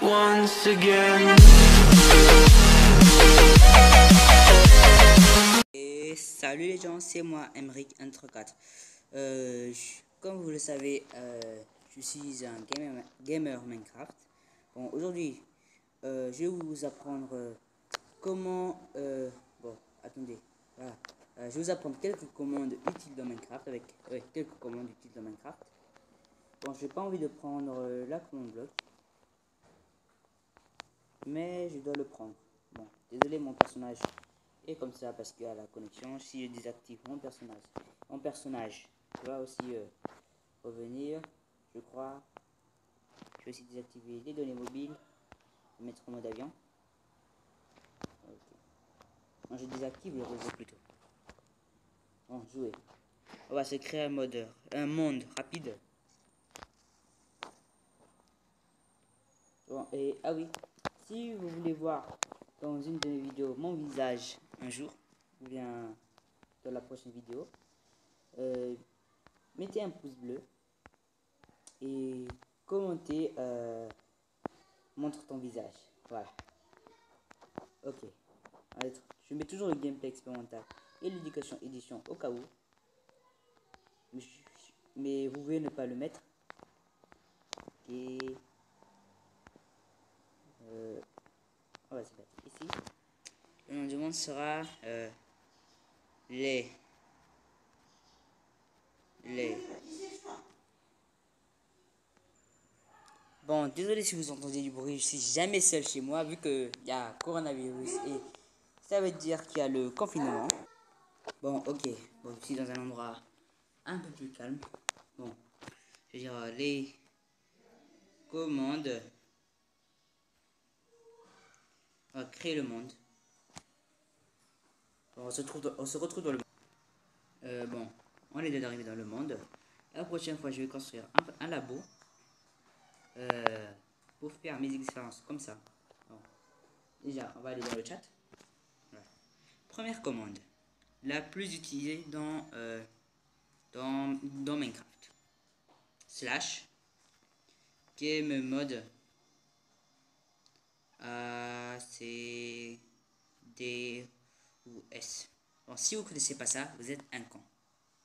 once again. Et salut les gens, c'est moi Emric 134. Comme vous le savez, je suis un gamer Minecraft. Bon, aujourd'hui, je vais vous apprendre comment. Bon, attendez, voilà. Je vais vous apprendre quelques commandes utiles dans Minecraft avec quelques commandes utiles dans Minecraft. Bon, j'ai pas envie de prendre la commande bloc, mais je dois le prendre. Bon, désolé, mon personnage est comme ça parce qu'il y a la connexion. Si je désactive mon personnage va aussi revenir, je crois. Je vais aussi désactiver les données mobiles, mettre en mode avion. Ok. Non, je désactive le réseau plutôt. Bon, jouer. On va se créer un monde rapide. Bon, et ah oui, si vous voulez voir dans une de mes vidéos mon visage un jour, ou bien dans la prochaine vidéo, mettez un pouce bleu et commentez montre ton visage. Voilà. Ok. Je mets toujours le gameplay expérimental et l'éducation édition au cas où. Mais vous pouvez ne pas le mettre. Ok. On va se mettre ici. Le nom du monde sera les. Bon, désolé si vous entendez du bruit, je suis jamais seul chez moi vu qu'il y a coronavirus et ça veut dire qu'il y a le confinement. Bon, ok. Bon, je suis dans un endroit un peu plus calme. Bon, je veux dire les commandes. On va créer le monde. Bon, on se retrouve dans le monde. Bon, on est déjà arrivé dans le monde. La prochaine fois, je vais construire un labo pour faire mes expériences comme ça. Bon. Déjà, on va aller dans le chat. Voilà. Première commande, la plus utilisée dans Minecraft. Slash game mode C D ou S. Bon, si vous connaissez pas ça, vous êtes un con.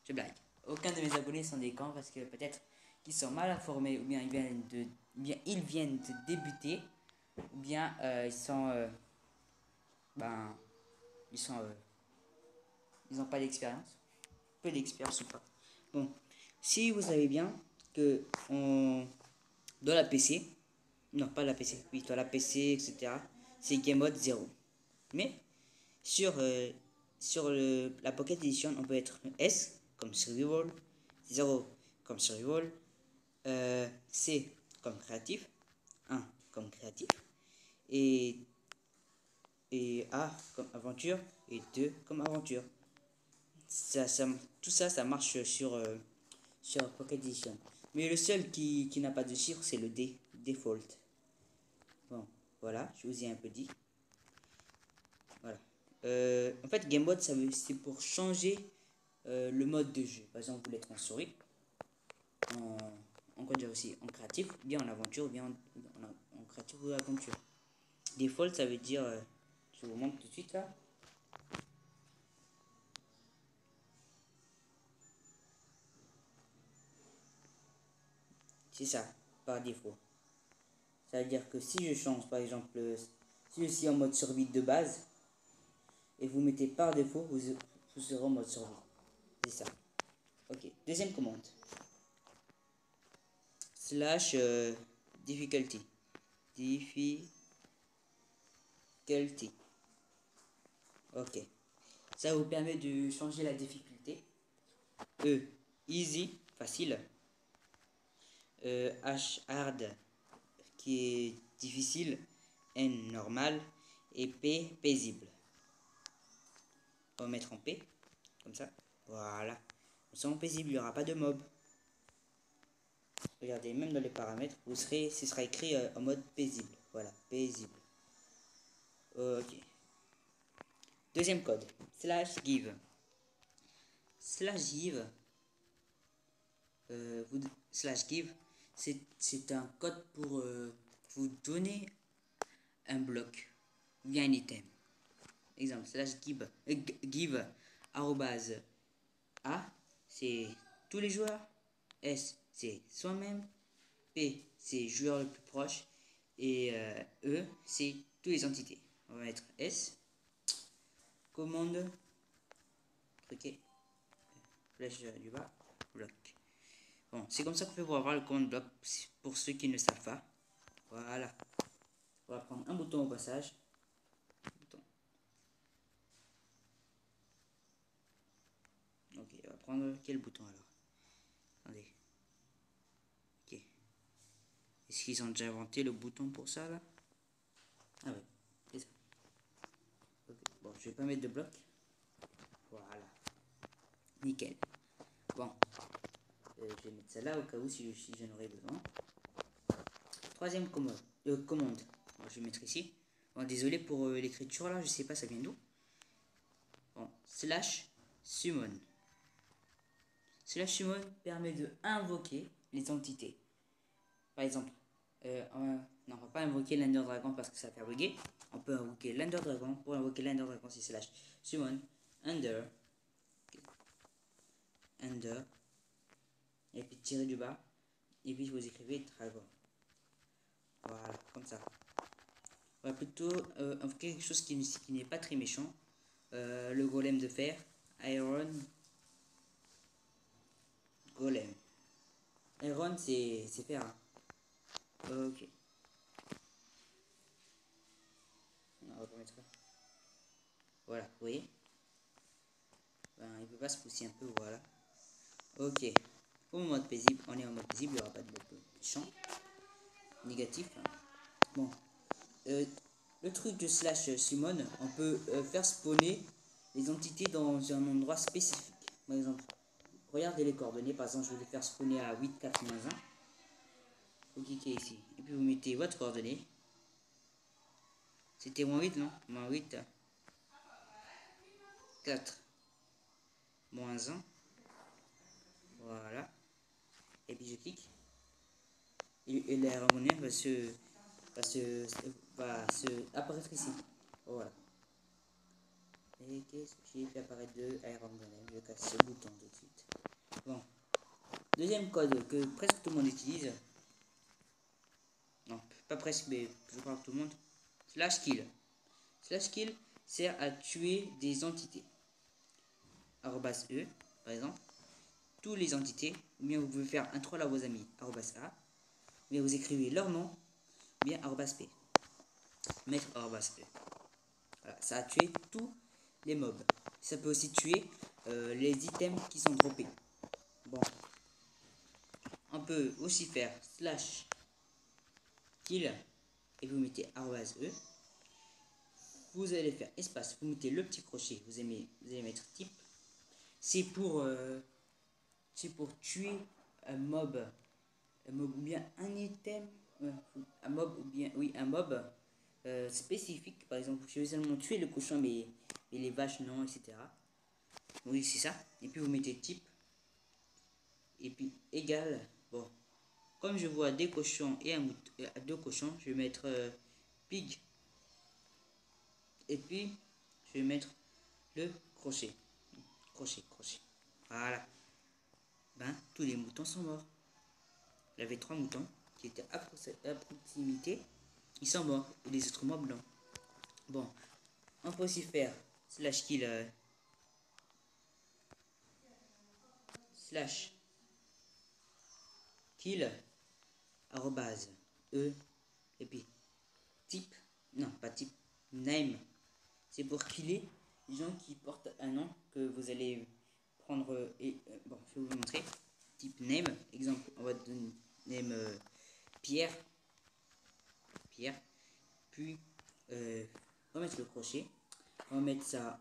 Je blague. Aucun de mes abonnés sont des cons parce que peut-être qu'ils sont mal informés ou bien ils viennent de débuter ou bien ils sont ils n'ont pas d'expérience. Peu d'expérience ou pas. Bon, si vous savez bien que dans la PC, non pas la PC, oui dans la PC etc. c'est game mode 0. Mais sur la Pocket Edition, on peut être S comme Survival, 0 comme Survival, C comme créatif, 1 comme créatif, et A comme aventure, et 2 comme aventure. Tout ça, ça marche sur Pocket Edition. Mais le seul qui n'a pas de chiffre, c'est le default. Bon, voilà, je vous ai un peu dit. Voilà. En fait, Game Mode, c'est pour changer le mode de jeu. Par exemple, vous voulez être en souris, on peut dire aussi en créatif, bien en aventure, ou bien en créatif ou aventure. Default, ça veut dire, je vous montre tout de suite là. C'est ça, par défaut. Ça veut dire que si je change, par exemple, si je suis en mode survie de base, et vous mettez par défaut, vous serez en mode survie. C'est ça. Ok, deuxième commande. Slash difficulty. Difficulty. Ok. Ça vous permet de changer la difficulté. Easy, facile. H, hard, qui est difficile. N, normal. Et P, paisible. On va mettre en P, comme ça. Voilà. Sans paisible, il n'y aura pas de mob. Regardez, même dans les paramètres, ce sera écrit en mode paisible. Voilà, paisible. Ok. Deuxième code, slash give. Slash give, slash give, c'est un code vous donnez un bloc ou bien un item. Exemple, give arrobase A, c'est tous les joueurs. S, c'est soi-même. P, c'est joueur le plus proche. Et E, c'est toutes les entités. On va mettre S, commande, truqué, flèche du bas, bloc. Bon, c'est comme ça qu'on fait pour avoir le commande bloc pour ceux qui ne savent pas. Voilà. On va prendre un bouton au passage. Ok, on va prendre quel bouton alors? Attendez. Ok. Est-ce qu'ils ont déjà inventé le bouton pour ça là? Ah ouais, c'est ça. Okay. Bon, je vais pas mettre de bloc. Voilà. Nickel. Bon. Je vais mettre ça là au cas où si j'en aurais besoin. Troisième commande. Bon, je vais mettre ici. Bon, désolé pour l'écriture là, je sais pas ça vient d'où. Bon, slash summon. Slash summon permet de invoquer les entités. Par exemple, non, on va pas invoquer l'Ender Dragon parce que ça fait bugger. On peut invoquer l'Ender Dragon. Pour invoquer l'Ender Dragon, c'est slash summon Ender. Ender. Et puis tirer du bas. Et puis vous écrivez Dragon. Voilà, comme ça. On va plutôt invoquer quelque chose qui n'est pas très méchant. Le golem de fer. Iron Golem. Iron, c'est fer. Hein. Ok. On va pas mettre ça. Voilà, vous voyez. Ben, il peut pas se pousser un peu, voilà. Ok. Au mode paisible, on est en mode paisible, il n'y aura pas de champ négatif. Bon. Le truc de slash summon, on peut faire spawner les entités dans un endroit spécifique. Par exemple, regardez les coordonnées. Par exemple, je vais les faire spawner à 8, 4, 1. Vous cliquez ici. Et puis vous mettez votre coordonnée. C'était moins 8, non? Moins 8, 4, moins 1. Voilà. Et puis je clique. Et la harmonie va se apparaître ici. Voilà. Et qu'est-ce que j'ai fait apparaître de Iron Golem? Je casse ce bouton tout de suite. Bon. Deuxième code que presque tout le monde utilise. Non, pas presque, mais je crois que tout le monde. Slash kill. Slash kill sert à tuer des entités. Arrobas E, par exemple. Toutes les entités. Ou bien vous pouvez faire un troll à vos amis. Arrobas A. Ou bien vous écrivez leur nom. Ou bien arrobas P. Mettre arrobas E. Voilà, ça a tué tous les mobs. Ça peut aussi tuer les items qui sont droppés. Bon. On peut aussi faire slash kill et vous mettez arrobase E. Vous allez faire espace, vous mettez le petit crochet, vous allez mettre type. C'est pour tuer un mob ou bien un item, un mob ou bien oui un mob spécifique. Par exemple, je vais seulement tuer le cochon mais les vaches non, etc. Oui, c'est ça. Et puis vous mettez type et puis égal. Bon, comme je vois des cochons et deux cochons, je vais mettre pig. Et puis, je vais mettre le crochet. Crochet. Voilà. Ben, tous les moutons sont morts. Il y avait 3 moutons qui étaient à proximité. Ils sont morts. Et les autres mobs, non. Bon, on peut aussi faire slash kill. Slash kill. Arrobase. E. Et puis, type. Non, pas type. Name. C'est pour killer les gens qui portent un nom que vous allez prendre. Bon, je vais vous montrer. Type name, exemple, on va donner name Pierre. Puis, on va mettre le crochet. On va mettre ça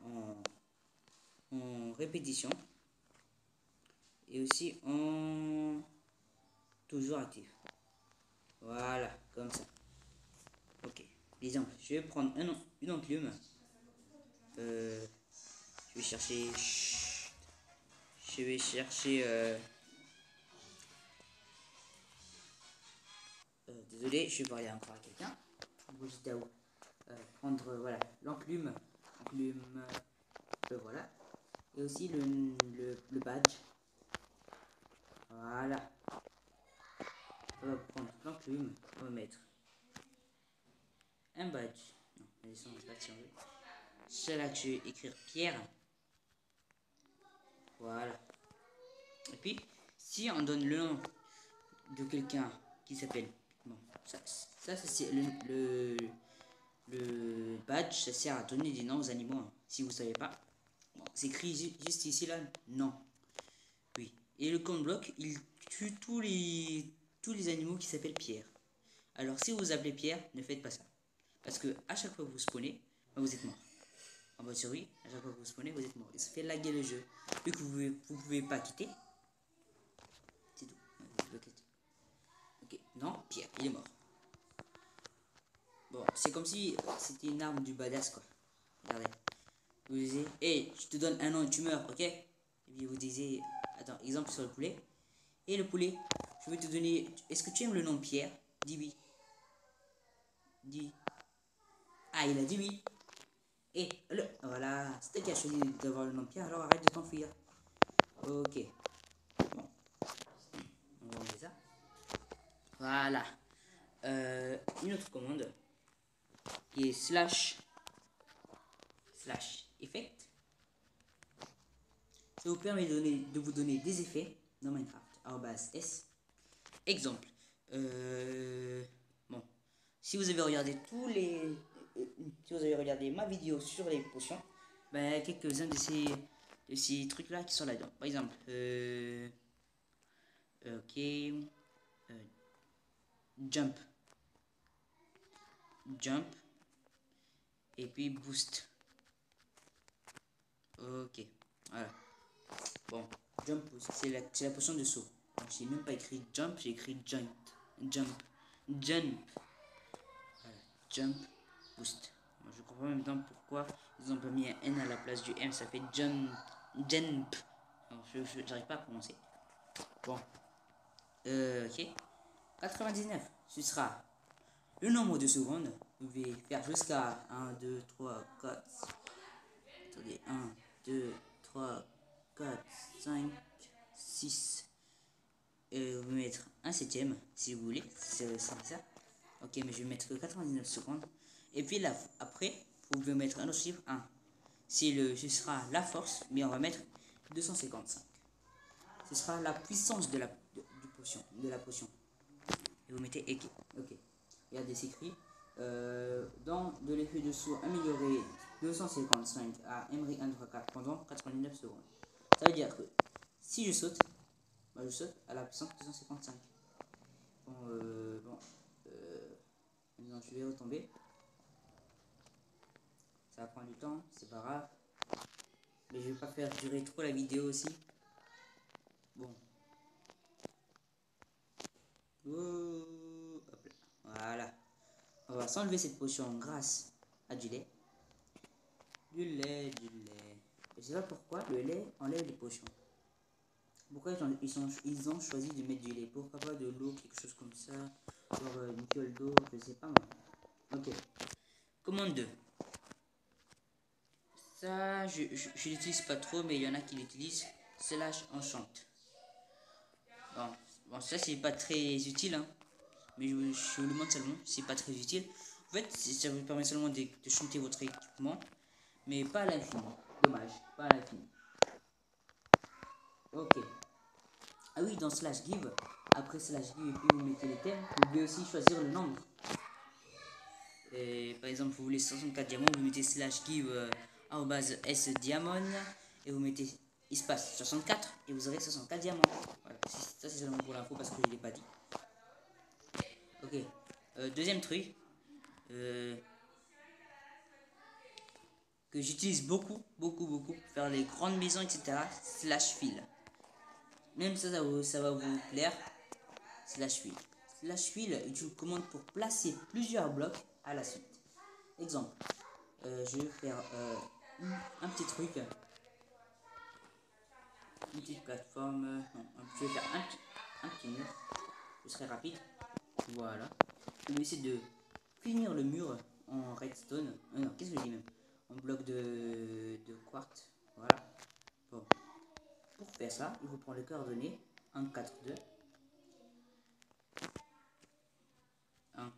en répétition. Et aussi en toujours actif. Voilà, comme ça. Ok. Exemple, je vais prendre une enclume. Je vais chercher. Je vais chercher. Désolé, je vais parler encore à juste à prendre voilà l'enclume, voilà, et aussi le badge. Voilà. On va prendre l'enclume, on va mettre un badge. Non, laissons un badge si on veut. C'est là que je vais écrire Pierre. Voilà. Et puis, si on donne le nom de quelqu'un qui s'appelle... Bon, ça c'est le badge, ça sert à donner des noms aux animaux. Hein. Si vous savez pas, bon, c'est écrit juste ici là, non. Oui. Et le compte bloc, il tue tous les animaux qui s'appellent Pierre. Alors si vous vous appelez Pierre, ne faites pas ça. Parce que à chaque fois que vous spawnez, vous êtes mort. En mode survie, à chaque fois que vous spawnez, vous êtes mort. Et ça fait laguer le jeu. Vu que vous pouvez pas quitter. C'est tout. Ok, non, Pierre, il est mort. Bon, c'est comme si c'était une arme du badass quoi. Regardez. Vous disiez, hey, je te donne un nom et tu meurs, ok? Et puis vous disiez, attends, exemple sur le poulet. Et le poulet, je vais te donner, est-ce que tu aimes le nom Pierre? Dis oui. Dis. Ah, il a dit oui. Et voilà, c'était qui a choisi d'avoir le nom Pierre, alors arrête de t'enfuir. Ok. Bon. On va enlever ça. Voilà. Une autre commande qui est slash effect. Ça vous permet de vous donner des effets dans Minecraft. @s. Exemple. Bon. Si vous avez regardé si vous avez regardé ma vidéo sur les potions, ben quelques-uns de ces trucs là qui sont là-dedans. Par exemple, ok, jump, et puis boost. Ok, voilà. Bon, jump boost, c'est la potion de saut. Donc j'ai même pas écrit jump, j'ai écrit jump. Voilà, jump boost. Moi, je comprends en même temps pourquoi ils ont pas mis un N à la place du M, ça fait jump. Alors, je n'arrive pas à prononcer. Bon, ok. 99, ce sera le nombre de secondes. Vous pouvez faire jusqu'à 1, 2, 3, 4. Attendez, 1, 2, 3, 4, 5, 6. Vous mettre un septième si vous voulez. C'est ça. Ok, mais je vais mettre 99 secondes. Et puis là, après, vous pouvez mettre un autre chiffre, 1. Ce sera la force, mais on va mettre 255. Ce sera la puissance de la potion. Et vous mettez OK. Regardez, c'est écrit. Dans de l'effet de saut amélioré 255 à Emery 134 pendant 89 secondes. Ça veut dire que si je saute, je saute à la puissance 255. Maintenant je vais retomber. Ça va prendre du temps, c'est pas grave. Mais je vais pas faire durer trop la vidéo aussi. Bon. Hop là. Voilà. On va s'enlever cette potion grâce à du lait. Du lait. Je sais pas pourquoi le lait enlève les potions. Pourquoi ils ont choisi de mettre du lait? Pourquoi pas de l'eau, quelque chose comme ça? Genre une fiole d'eau, je sais pas moi. Ok. Commande 2. Ça, je l'utilise pas trop, mais il y en a qui l'utilisent. Slash enchante. Bon, ça c'est pas très utile, hein. Mais je vous le montre seulement, c'est pas très utile. En fait, ça vous permet seulement de chanter votre équipement, mais pas à l'infini. Dommage, pas à l'infini. Ok. Ah oui, dans slash give, après slash give et puis vous mettez les thèmes, vous pouvez aussi choisir le nombre. Et, par exemple, vous voulez 64 diamants, vous mettez slash give @s diamond et vous mettez espace 64 et vous aurez 64 diamants. Voilà, ça c'est seulement pour l'info parce que je ne l'ai pas dit. Ok, deuxième truc que j'utilise beaucoup pour faire les grandes maisons, etc. Slash fill. Même ça va vous plaire. Slash fill. Slash fill est une commande pour placer plusieurs blocs à la suite. Exemple, je vais faire un petit truc, une petite plateforme. Non, je vais faire un petit mur. Je serai rapide. Voilà. Je vais essayer de finir le mur redstone. Non, qu'est-ce que je dis même? En bloc de quartz. Voilà. Bon. Pour faire ça, il faut prendre les coordonnées 1, 4, 2. 1,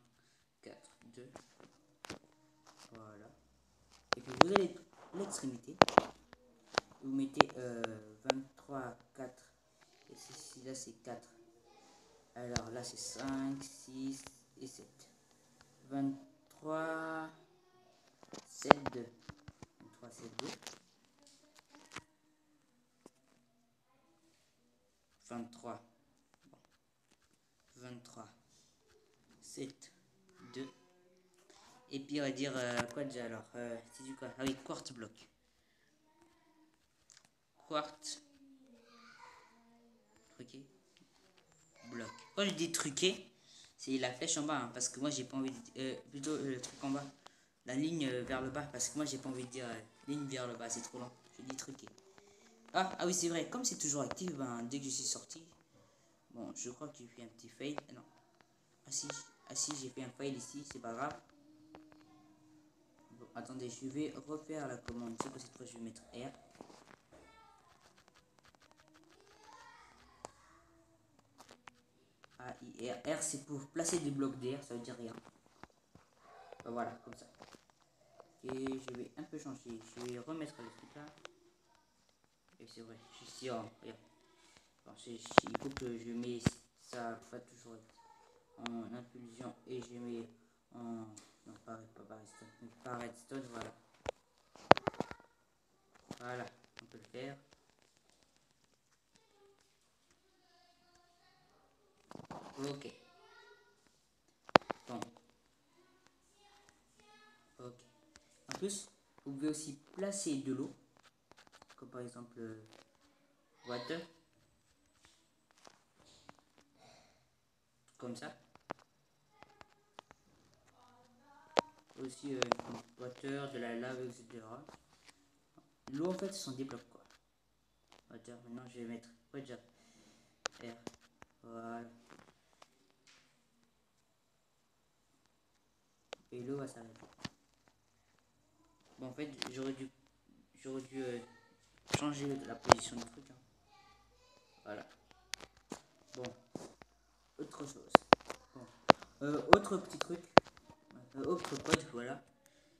4, 2. Voilà. Et puis vous allez l'extrémité. Vous mettez 23, 4. Et ici, là, c'est 4. Alors là, c'est 5, 6 et 7. 23, 7, 2. 23, 7, 2. 23. 23, 7, 2. Et puis on va dire quoi déjà alors c'est du quoi? Ah oui, quartz bloc. Quartz truqué bloc. Quand je dis truqué, c'est la flèche en bas hein, parce que moi j'ai pas envie de plutôt le truc en bas. La ligne vers le bas parce que moi j'ai pas envie de dire ligne vers le bas, c'est trop long. Je dis truqué. Ah oui, c'est vrai, comme c'est toujours actif, ben, dès que je suis sorti. Bon, je crois que j'ai fait un petit fail. Non. Ah si, j'ai fait un fail ici, c'est pas grave. Bon, attendez, je vais refaire la commande. C'est que cette fois je vais mettre R. A-I-R. R c'est pour placer des blocs d'air, ça veut dire rien. Ben, voilà, comme ça. Et je vais un peu changer. Je vais remettre le truc là. Et c'est vrai, je suis sûr. Regarde. Bon, il faut que je mette ça pas toujours en impulsion et je mets en. Non, pas redstone, mais pas redstone, voilà. Voilà, on peut le faire. Ok. Bon. Ok. En plus, vous pouvez aussi placer de l'eau, comme par exemple water, comme ça. Aussi water, de la lave, etc. L'eau en fait ce sont des blocs quoi. Water, maintenant je vais mettre water. R. Voilà. Et l'eau va s'arrêter. Bon en fait j'aurais dû changer la position du truc. Hein. Voilà. Bon. Autre chose. Bon. Autre petit truc. Autre code, voilà.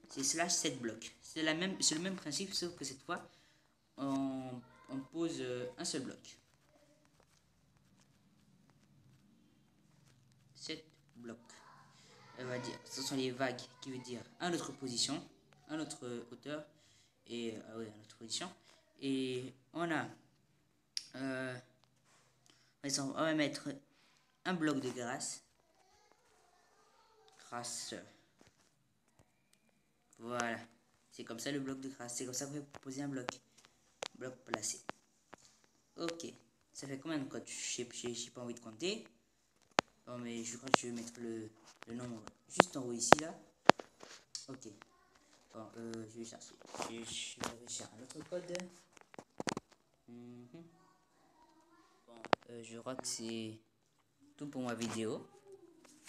C'est slash 7 blocs. C'est le même principe, sauf que cette fois, on pose un seul bloc. 7 blocs. Elle va dire, ce sont les vagues qui veut dire un autre position, un autre hauteur, et oui, une autre position. Et on a, par exemple, on va mettre un bloc de grâce. Voilà. C'est comme ça le bloc de grâce. C'est comme ça qu'on peut poser un bloc. Bloc placé. Ok. Ça fait combien de codes? Je n'ai pas envie de compter. Bon, mais je crois que je vais mettre le nombre juste en haut ici, là. Ok. Bon, je vais chercher. Je vais chercher un autre code. Bon, je crois que c'est tout pour ma vidéo.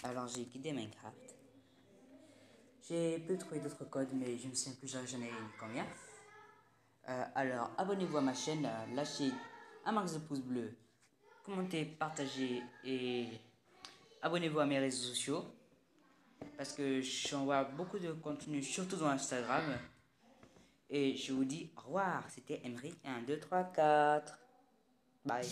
Alors, j'ai quitté Minecraft. J'ai pu trouver d'autres codes, mais je ne sais plus, j'en ai combien. Alors, abonnez-vous à ma chaîne, lâchez un max de pouces bleus, commentez, partagez et abonnez-vous à mes réseaux sociaux parce que j'envoie beaucoup de contenu, surtout dans Instagram. Et je vous dis au revoir, c'était Emery 1, 2, 3, 4. Bye.